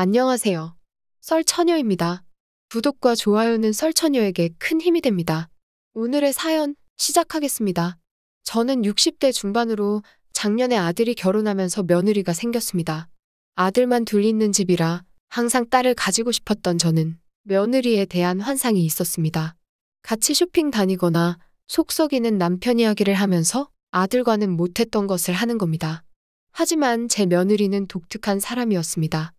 안녕하세요. 썰처녀입니다. 구독과 좋아요는 썰처녀에게 큰 힘이 됩니다. 오늘의 사연 시작하겠습니다. 저는 60대 중반으로 작년에 아들이 결혼하면서 며느리가 생겼습니다. 아들만 둘 있는 집이라 항상 딸을 가지고 싶었던 저는 며느리에 대한 환상이 있었습니다. 같이 쇼핑 다니거나 속 썩이는 남편 이야기를 하면서 아들과는 못했던 것을 하는 겁니다. 하지만 제 며느리는 독특한 사람이었습니다.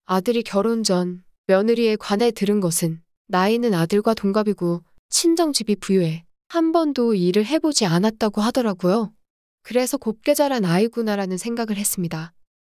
아들이 결혼 전 며느리에 관해 들은 것은 나이는 아들과 동갑이고 친정집이 부유해 한 번도 일을 해보지 않았다고 하더라고요. 그래서 곱게 자란 아이구나라는 생각을 했습니다.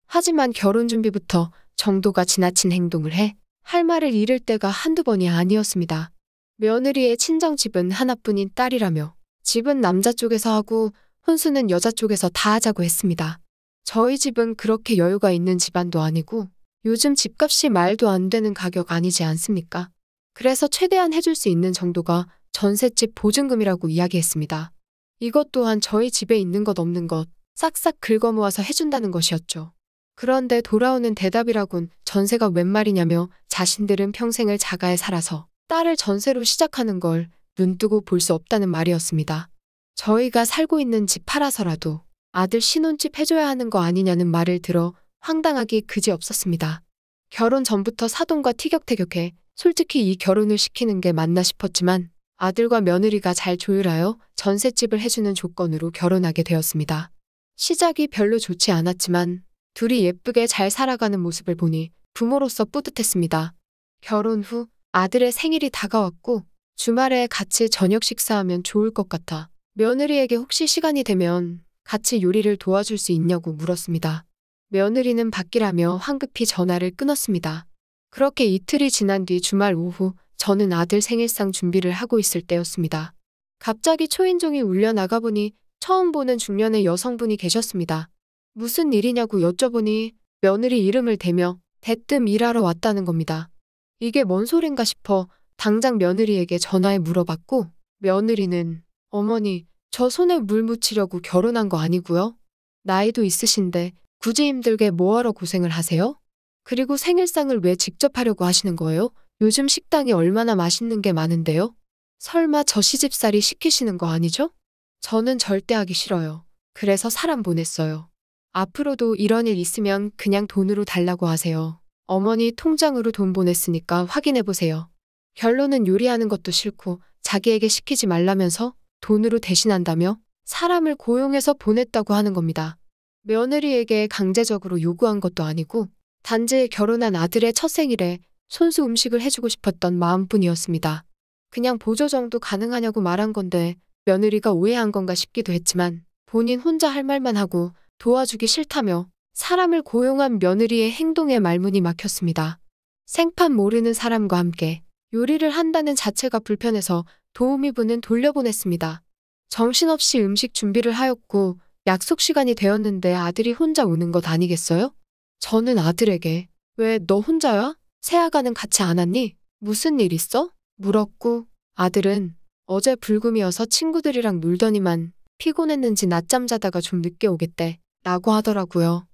하지만 결혼 준비부터 정도가 지나친 행동을 해 할 말을 잃을 때가 한두 번이 아니었습니다. 며느리의 친정집은 하나뿐인 딸이라며 집은 남자 쪽에서 하고 혼수는 여자 쪽에서 다 하자고 했습니다. 저희 집은 그렇게 여유가 있는 집안도 아니고 요즘 집값이 말도 안 되는 가격 아니지 않습니까? 그래서 최대한 해줄 수 있는 정도가 전셋집 보증금이라고 이야기했습니다. 이것 또한 저희 집에 있는 것 없는 것 싹싹 긁어 모아서 해준다는 것이었죠. 그런데 돌아오는 대답이라곤 전세가 웬 말이냐며 자신들은 평생을 자가에 살아서 딸을 전세로 시작하는 걸 눈뜨고 볼 수 없다는 말이었습니다. 저희가 살고 있는 집 팔아서라도 아들 신혼집 해줘야 하는 거 아니냐는 말을 들어 황당하기 그지없었습니다. 결혼 전부터 사돈과 티격태격해 솔직히 이 결혼을 시키는 게 맞나 싶었지만 아들과 며느리가 잘 조율하여 전셋집을 해주는 조건으로 결혼하게 되었습니다. 시작이 별로 좋지 않았지만 둘이 예쁘게 잘 살아가는 모습을 보니 부모로서 뿌듯했습니다. 결혼 후 아들의 생일이 다가왔고 주말에 같이 저녁 식사하면 좋을 것 같아 며느리에게 혹시 시간이 되면 같이 요리를 도와줄 수 있냐고 물었습니다. 며느리는 바뀌라며 황급히 전화를 끊었습니다. 그렇게 이틀이 지난 뒤 주말 오후 저는 아들 생일상 준비를 하고 있을 때였습니다. 갑자기 초인종이 울려 나가보니 처음 보는 중년의 여성분이 계셨습니다. 무슨 일이냐고 여쭤보니 며느리 이름을 대며 대뜸 일하러 왔다는 겁니다. 이게 뭔 소린가 싶어 당장 며느리에게 전화해 물어봤고 며느리는 어머니 저 손에 물 묻히려고 결혼한 거 아니고요. 나이도 있으신데 굳이 힘들게 뭐하러 고생을 하세요? 그리고 생일상을 왜 직접 하려고 하시는 거예요? 요즘 식당이 얼마나 맛있는 게 많은데요? 설마 저 시집살이 시키시는 거 아니죠? 저는 절대 하기 싫어요. 그래서 사람 보냈어요. 앞으로도 이런 일 있으면 그냥 돈으로 달라고 하세요. 어머니 통장으로 돈 보냈으니까 확인해보세요. 결론은 요리하는 것도 싫고 자기에게 시키지 말라면서 돈으로 대신한다며 사람을 고용해서 보냈다고 하는 겁니다. 며느리에게 강제적으로 요구한 것도 아니고 단지 결혼한 아들의 첫 생일에 손수 음식을 해주고 싶었던 마음뿐이었습니다. 그냥 보조 정도 가능하냐고 말한 건데 며느리가 오해한 건가 싶기도 했지만 본인 혼자 할 말만 하고 도와주기 싫다며 사람을 고용한 며느리의 행동에 말문이 막혔습니다. 생판 모르는 사람과 함께 요리를 한다는 자체가 불편해서 도우미분은 돌려보냈습니다. 정신없이 음식 준비를 하였고 약속 시간이 되었는데 아들이 혼자 오는 것 아니겠어요? 저는 아들에게 왜 너 혼자야? 새아가는 같이 안 왔니? 무슨 일 있어? 물었고 아들은 어제 불금이어서 친구들이랑 놀더니만 피곤했는지 낮잠 자다가 좀 늦게 오겠대 라고 하더라고요.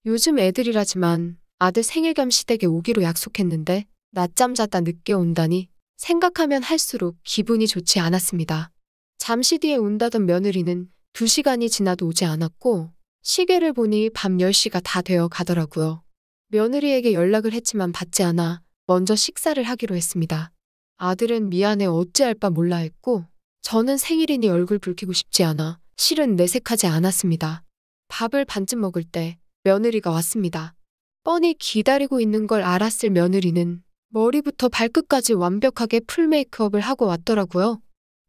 요즘 애들이라지만 아들 생일 겸 시댁에 오기로 약속했는데 낮잠 자다 늦게 온다니 생각하면 할수록 기분이 좋지 않았습니다. 잠시 뒤에 온다던 며느리는 2시간이 지나도 오지 않았고 시계를 보니 밤 10시가 다 되어 가더라고요. 며느리에게 연락을 했지만 받지 않아 먼저 식사를 하기로 했습니다. 아들은 미안해 어찌할 바 몰라 했고 저는 생일이니 얼굴 붉히고 싶지 않아 실은 내색하지 않았습니다. 밥을 반쯤 먹을 때 며느리가 왔습니다. 뻔히 기다리고 있는 걸 알았을 며느리는 머리부터 발끝까지 완벽하게 풀 메이크업을 하고 왔더라고요.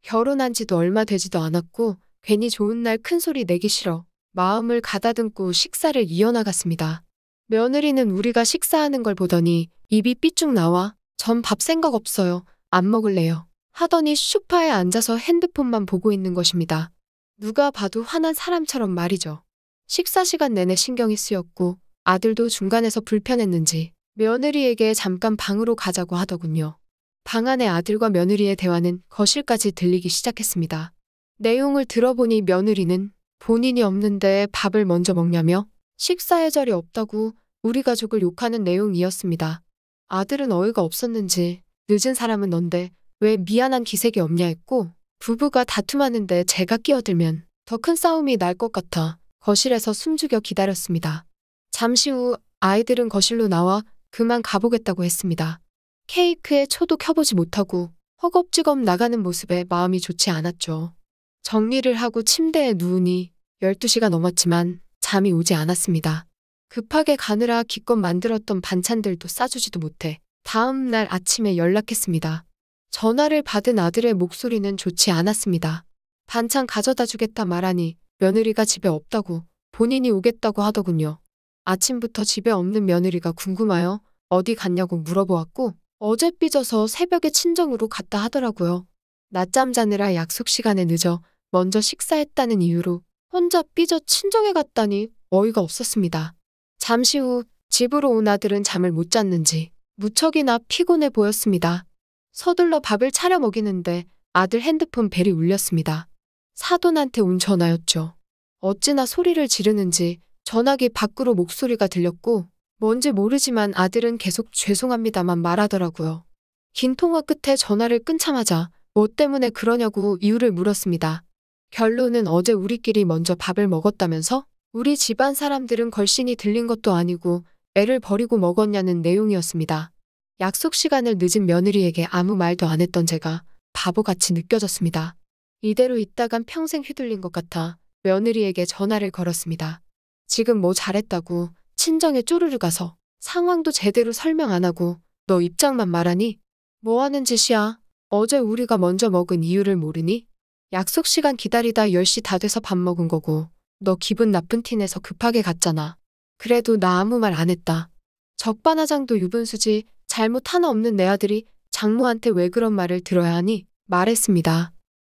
결혼한 지도 얼마 되지도 않았고 괜히 좋은 날 큰 소리 내기 싫어 마음을 가다듬고 식사를 이어나갔습니다. 며느리는 우리가 식사하는 걸 보더니 입이 삐쭉 나와 전 밥 생각 없어요. 안 먹을래요. 하더니 소파에 앉아서 핸드폰만 보고 있는 것입니다. 누가 봐도 화난 사람처럼 말이죠. 식사 시간 내내 신경이 쓰였고 아들도 중간에서 불편했는지 며느리에게 잠깐 방으로 가자고 하더군요. 방 안에 아들과 며느리의 대화는 거실까지 들리기 시작했습니다. 내용을 들어보니 며느리는 본인이 없는데 밥을 먼저 먹냐며 식사의 자리 없다고 우리 가족을 욕하는 내용이었습니다. 아들은 어이가 없었는지 늦은 사람은 넌데 왜 미안한 기색이 없냐 했고 부부가 다툼하는데 제가 끼어들면 더 큰 싸움이 날 것 같아 거실에서 숨죽여 기다렸습니다. 잠시 후 아이들은 거실로 나와 그만 가보겠다고 했습니다. 케이크에 초도 켜보지 못하고 허겁지겁 나가는 모습에 마음이 좋지 않았죠. 정리를 하고 침대에 누우니 12시가 넘었지만 잠이 오지 않았습니다. 급하게 가느라 기껏 만들었던 반찬들도 싸주지도 못해 다음 날 아침에 연락했습니다. 전화를 받은 아들의 목소리는 좋지 않았습니다. 반찬 가져다 주겠다 말하니 며느리가 집에 없다고 본인이 오겠다고 하더군요. 아침부터 집에 없는 며느리가 궁금하여 어디 갔냐고 물어보았고 어제 삐져서 새벽에 친정으로 갔다 하더라고요. 낮잠 자느라 약속 시간에 늦어 먼저 식사했다는 이유로 혼자 삐져 친정에 갔다니 어이가 없었습니다. 잠시 후 집으로 온 아들은 잠을 못 잤는지 무척이나 피곤해 보였습니다. 서둘러 밥을 차려 먹이는데 아들 핸드폰 벨이 울렸습니다. 사돈한테 온 전화였죠. 어찌나 소리를 지르는지 전화기 밖으로 목소리가 들렸고 뭔지 모르지만 아들은 계속 죄송합니다만 말하더라고요. 긴 통화 끝에 전화를 끊자마자 뭐 때문에 그러냐고 이유를 물었습니다. 결론은 어제 우리끼리 먼저 밥을 먹었다면서 우리 집안 사람들은 걸신이 들린 것도 아니고 애를 버리고 먹었냐는 내용이었습니다. 약속 시간을 늦은 며느리에게 아무 말도 안 했던 제가 바보같이 느껴졌습니다. 이대로 있다간 평생 휘둘린 것 같아 며느리에게 전화를 걸었습니다. 지금 뭐 잘했다고 친정에 쪼르르 가서 상황도 제대로 설명 안 하고 너 입장만 말하니? 뭐 하는 짓이야? 어제 우리가 먼저 먹은 이유를 모르니? 약속 시간 기다리다 10시 다 돼서 밥 먹은 거고 너 기분 나쁜 티 내서 급하게 갔잖아. 그래도 나 아무 말 안 했다. 적반하장도 유분수지 잘못 하나 없는 내 아들이 장모한테 왜 그런 말을 들어야 하니? 말했습니다.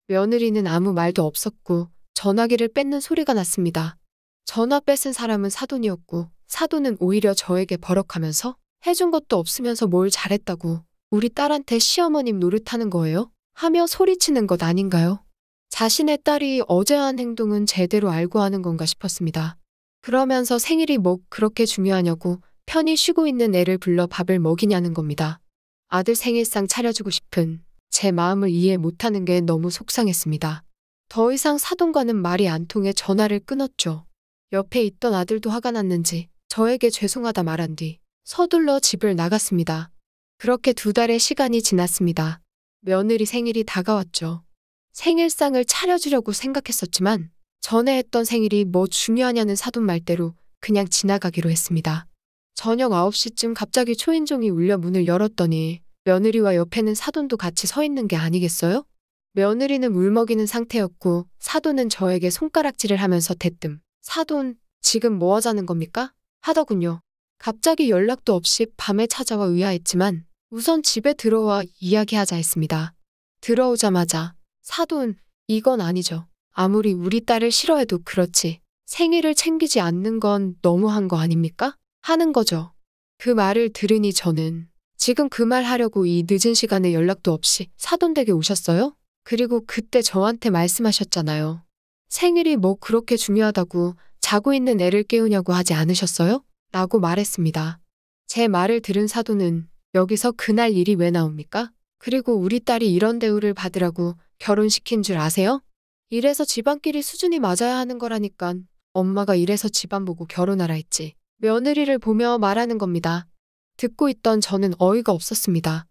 며느리는 아무 말도 없었고 전화기를 뺏는 소리가 났습니다. 전화 뺏은 사람은 사돈이었고 사돈은 오히려 저에게 버럭하면서 해준 것도 없으면서 뭘 잘했다고 우리 딸한테 시어머님 노릇하는 거예요? 하며 소리치는 것 아닌가요? 자신의 딸이 어제 한 행동은 제대로 알고 하는 건가 싶었습니다. 그러면서 생일이 뭐 그렇게 중요하냐고 편히 쉬고 있는 애를 불러 밥을 먹이냐는 겁니다. 아들 생일상 차려주고 싶은 제 마음을 이해 못하는 게 너무 속상했습니다. 더 이상 사돈과는 말이 안 통해 전화를 끊었죠. 옆에 있던 아들도 화가 났는지 저에게 죄송하다 말한 뒤 서둘러 집을 나갔습니다. 그렇게 2달의 시간이 지났습니다. 며느리 생일이 다가왔죠. 생일상을 차려주려고 생각했었지만 전에 했던 생일이 뭐 중요하냐는 사돈 말대로 그냥 지나가기로 했습니다. 저녁 9시쯤 갑자기 초인종이 울려 문을 열었더니 며느리와 옆에는 사돈도 같이 서 있는 게 아니겠어요? 며느리는 울먹이는 상태였고 사돈은 저에게 손가락질을 하면서 대뜸 사돈, 지금 뭐 하자는 겁니까? 하더군요. 갑자기 연락도 없이 밤에 찾아와 의아했지만 우선 집에 들어와 이야기하자 했습니다. 들어오자마자 사돈, 이건 아니죠. 아무리 우리 딸을 싫어해도 그렇지. 생일을 챙기지 않는 건 너무한 거 아닙니까? 하는 거죠. 그 말을 들으니 저는 지금 그 말 하려고 이 늦은 시간에 연락도 없이 사돈 댁에 오셨어요? 그리고 그때 저한테 말씀하셨잖아요. 생일이 뭐 그렇게 중요하다고 자고 있는 애를 깨우냐고 하지 않으셨어요? 라고 말했습니다. 제 말을 들은 사돈은 여기서 그날 일이 왜 나옵니까? 그리고 우리 딸이 이런 대우를 받으라고 결혼시킨 줄 아세요? 이래서 집안끼리 수준이 맞아야 하는 거라니깐. 엄마가 이래서 집안 보고 결혼하라 했지. 며느리를 보며 말하는 겁니다. 듣고 있던 저는 어이가 없었습니다.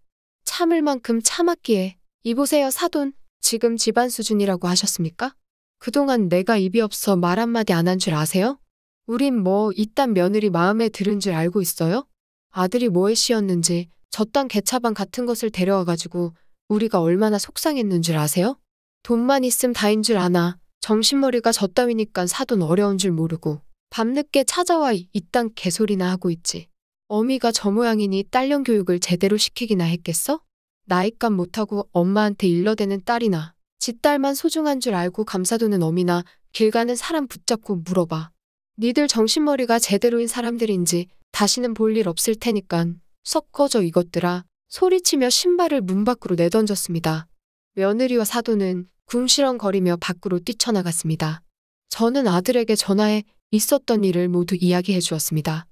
참을 만큼 참았기에 이보세요 사돈, 지금 집안 수준이라고 하셨습니까? 그동안 내가 입이 없어 말 한마디 안 한 줄 아세요? 우린 뭐 이딴 며느리 마음에 들은 줄 알고 있어요? 아들이 뭐에 씌었는지 저딴 개차반 같은 것을 데려와가지고 우리가 얼마나 속상했는 줄 아세요? 돈만 있음 다인 줄 아나 정신머리가 저 따위니깐 사돈 어려운 줄 모르고 밤늦게 찾아와 이딴 개소리나 하고 있지. 어미가 저 모양이니 딸년 교육을 제대로 시키기나 했겠어? 나이값 못하고 엄마한테 일러대는 딸이나 지 딸만 소중한 줄 알고 감사도는 어미나 길 가는 사람 붙잡고 물어봐. 니들 정신머리가 제대로인 사람들인지 다시는 볼 일 없을 테니깐 썩 꺼져 이것들아. 소리치며 신발을 문 밖으로 내던졌습니다. 며느리와 사돈은 궁시렁거리며 밖으로 뛰쳐나갔습니다. 저는 아들에게 전화해 있었던 일을 모두 이야기해 주었습니다.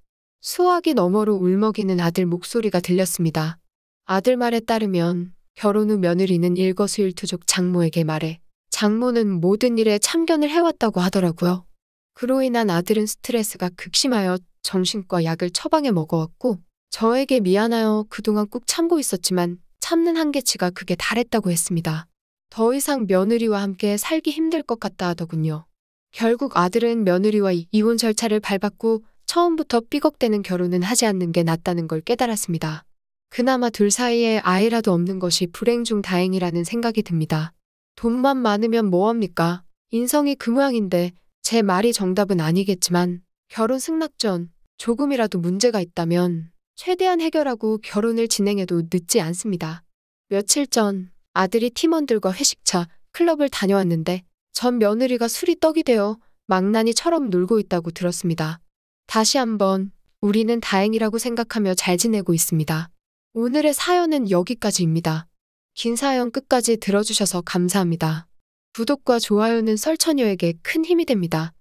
수화기 너머로 울먹이는 아들 목소리가 들렸습니다. 아들 말에 따르면 결혼 후 며느리는 일거수일투족 장모에게 말해 장모는 모든 일에 참견을 해왔다고 하더라고요. 그로 인한 아들은 스트레스가 극심하여 정신과 약을 처방해 먹어왔고 저에게 미안하여 그동안 꾹 참고 있었지만 참는 한계치가 극에 달했다고 했습니다. 더 이상 며느리와 함께 살기 힘들 것 같다 하더군요. 결국 아들은 며느리와 이혼 절차를 밟았고 처음부터 삐걱대는 결혼은 하지 않는 게 낫다는 걸 깨달았습니다. 그나마 둘 사이에 아이라도 없는 것이 불행 중 다행이라는 생각이 듭니다. 돈만 많으면 뭐합니까? 인성이 그 모양인데 제 말이 정답은 아니겠지만 결혼 승낙 전 조금이라도 문제가 있다면 최대한 해결하고 결혼을 진행해도 늦지 않습니다. 며칠 전 아들이 팀원들과 회식차 클럽을 다녀왔는데 전 며느리가 술이 떡이 되어 망나니처럼 놀고 있다고 들었습니다. 다시 한번 우리는 다행이라고 생각하며 잘 지내고 있습니다. 오늘의 사연은 여기까지입니다. 긴 사연 끝까지 들어주셔서 감사합니다. 구독과 좋아요는 설처녀에게 큰 힘이 됩니다.